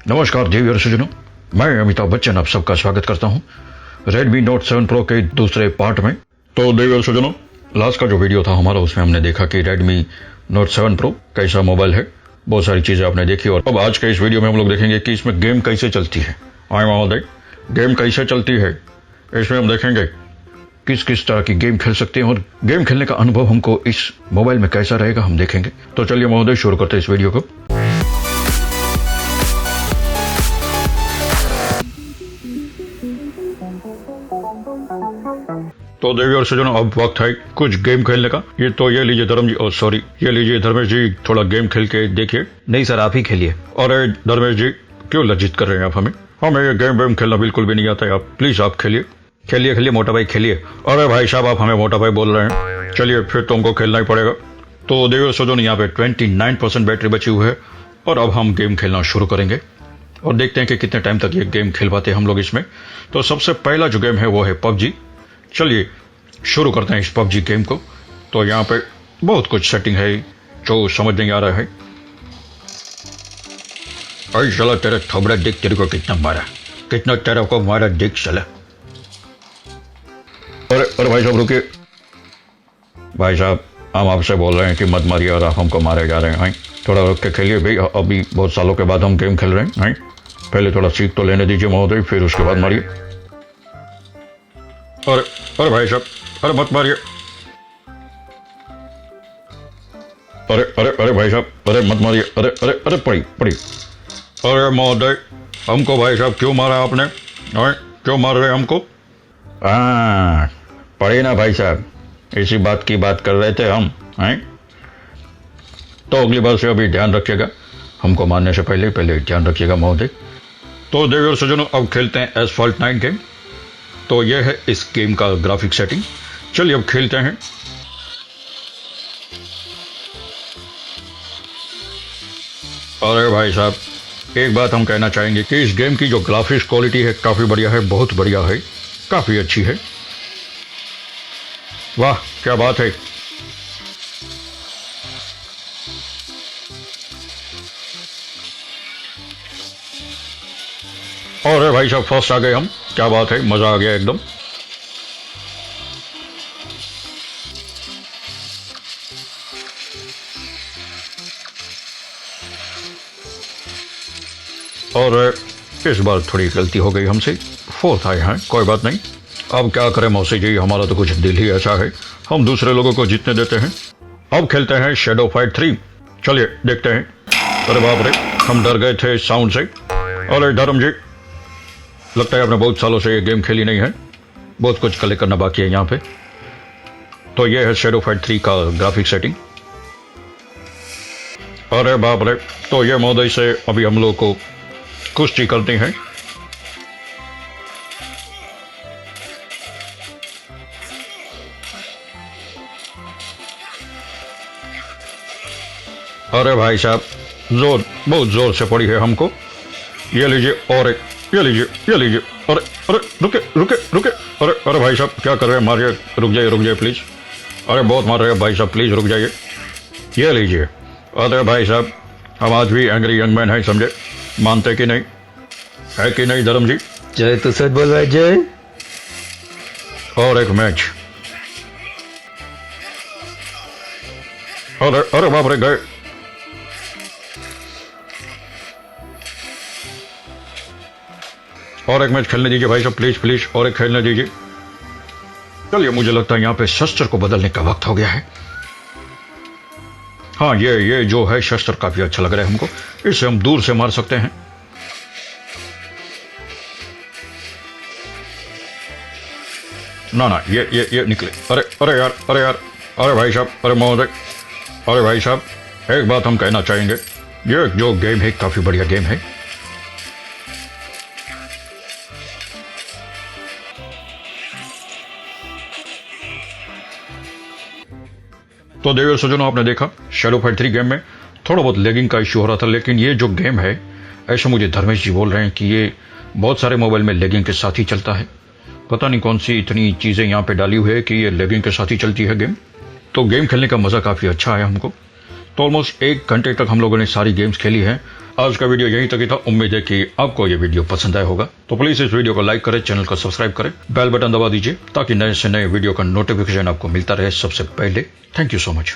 नमस्कार देवी सज्जनों, मैं अमिताभ बच्चन आप सबका स्वागत करता हूं Redmi Note 7 Pro के दूसरे पार्ट में। तो देवी सज्जनों, लास्ट का जो वीडियो था हमारा उसमें हमने देखा कि Redmi Note 7 Pro कैसा मोबाइल है, बहुत सारी चीजें आपने देखी। और अब आज के इस वीडियो में हम लोग देखेंगे कि इसमें गेम कैसे चलती है। आए महोदय, गेम कैसे चलती है इसमें हम देखेंगे किस किस तरह की गेम खेल सकते हैं और गेम खेलने का अनुभव हमको इस मोबाइल में कैसा रहेगा हम देखेंगे। तो चलिए महोदय शुरू करते हैं इस वीडियो को। तो देवी और सज्जनों, अब वक्त है कुछ गेम खेलने का। ये लीजिए धर्म जी, सॉरी ये लीजिए धर्मेश जी, थोड़ा गेम खेल के देखिए। नहीं सर, आप ही खेलिए। अरे धर्मेश जी, क्यों लज्जित कर रहे हैं आप हमें? हमें ये गेम वेम खेलना बिल्कुल भी नहीं आता है। आप प्लीज आप खेलिए। खेलिए खेलिए मोटा भाई खेलिए। अरे भाई साहब, आप हमें मोटा भाई बोल रहे हैं, चलिए फिर तो हमको खेलना ही पड़ेगा। तो देवी और सज्जनों, यहाँ पे 29% बैटरी बची हुई है और अब हम गेम खेलना शुरू करेंगे और देखते हैं कि कितने टाइम तक ये गेम खेल पाते हैं हम लोग इसमें। तो सबसे पहला जो गेम है वो है पबजी। चलिए शुरू करते हैं इस पबजी गेम को। तो यहाँ पे बहुत कुछ सेटिंग है जो समझ नहीं आ रहा है। अरे चला तेरा थोबड़ा देख, तेरे को कितना मारा, कितना तेरा को मारा देख चला। अरे भाई साहब रुकिए, भाई साहब हम आपसे बोल रहे हैं कि मत मारिए और आप हमको मारे जा रहे हैं। थोड़ा रुक के खेलिए भाई, अभी बहुत सालों के बाद हम गेम खेल रहे हैं। पहले थोड़ा सीख तो लेने दीजिए महोदय, फिर उसके बाद मारिए। अरे भाई साहब, अरे मत मारिए। अरे भाई साहब, अरे मत मारिए। अरे पड़ी। अरे महोदय, हमको भाई साहब क्यों मारा आपने? क्यों मार रहे हमको? पड़ी ना भाई साहब, इसी बात की बात कर रहे थे हम। तो अगली बार से अभी ध्यान रखिएगा, हमको मारने से पहले ध्यान रखिएगा महोदय। तो देवी और सज्जनों, अब खेलते हैं एसफॉल्ट 9 गेम। तो यह है इस गेम का ग्राफिक सेटिंग। चलिए अब खेलते हैं। अरे भाई साहब, एक बात हम कहना चाहेंगे कि इस गेम की जो ग्राफिक्स क्वालिटी है काफी बढ़िया है, बहुत बढ़िया है, काफी अच्छी है। वाह क्या बात है। अरे भाई साहब फर्स्ट आ गए हम, क्या बात है, मजा आ गया एकदम। और इस बार थोड़ी गलती हो गई हमसे, फोर्थ आए हैं, कोई बात नहीं। अब क्या करें मौसी जी, हमारा तो कुछ दिल ही ऐसा है, हम दूसरे लोगों को जीतने देते हैं। अब खेलते हैं शैडो फाइट 3। चलिए देखते हैं। अरे बाप रे, हम डर गए थे साउंड से। अरे धर्म जी, लगता है आपने बहुत सालों से ये गेम खेली नहीं है, बहुत कुछ कलेक्ट करना बाकी है यहाँ पे। तो ये है शैडो फाइट 3 का ग्राफिक सेटिंग। अरे बाप रे, तो ये महोदय से अभी हम लोग को कुश्ती करती हैं। अरे भाई साहब, बहुत जोर से पड़ी है हमको। ये लीजिए और एक, ये लीजिए। अरे रुके। अरे भाई साहब क्या कर रहे हैं, मारिए, रुक जाइए प्लीज। अरे बहुत मार रहे हैं भाई साहब, प्लीज रुक जाइए। ये लीजिए। अरे भाई साहब, हम आज भी एंग्री यंग मैन है, समझे, मानते कि नहीं, है कि नहीं धर्म जी? जय तो सच बोल रहा है, जय। और एक मैच। अरे बाप रे, गए। और एक मैच खेलने दीजिए भाई साहब, प्लीज और एक खेलने दीजिए। चलिए मुझे लगता है यहाँ पे शस्त्र को बदलने का वक्त हो गया है। हाँ, ये जो है शस्त्र काफी अच्छा लग रहा है हमको, इससे हम दूर से मार सकते हैं। ना ये निकले। अरे यार, अरे भाई साहब, अरे महोदय, अरे भाई साहब, एक बात हम कहना चाहेंगे, ये जो गेम है काफी बढ़िया गेम है। तो देवी और सज्जनों, आपने देखा शैडो फाइट 3 गेम में थोड़ा बहुत लैगिंग का इश्यू हो रहा था, लेकिन ये जो गेम है, ऐसा मुझे धर्मेश जी बोल रहे हैं कि ये बहुत सारे मोबाइल में लैगिंग के साथ ही चलता है। पता नहीं कौन सी इतनी चीजें यहाँ पे डाली हुई है कि ये लैगिंग के साथ ही चलती है गेम। तो गेम खेलने का मजा काफी अच्छा है हमको। तो ऑलमोस्ट 1 घंटे तक हम लोगों ने सारी गेम्स खेली हैं। आज का वीडियो यहीं तक ही था। उम्मीद है कि आपको ये वीडियो पसंद आया होगा। तो प्लीज इस वीडियो को लाइक करें, चैनल को सब्सक्राइब करें, बेल बटन दबा दीजिए ताकि नए से नए वीडियो का नोटिफिकेशन आपको मिलता रहे सबसे पहले। Thank you so much.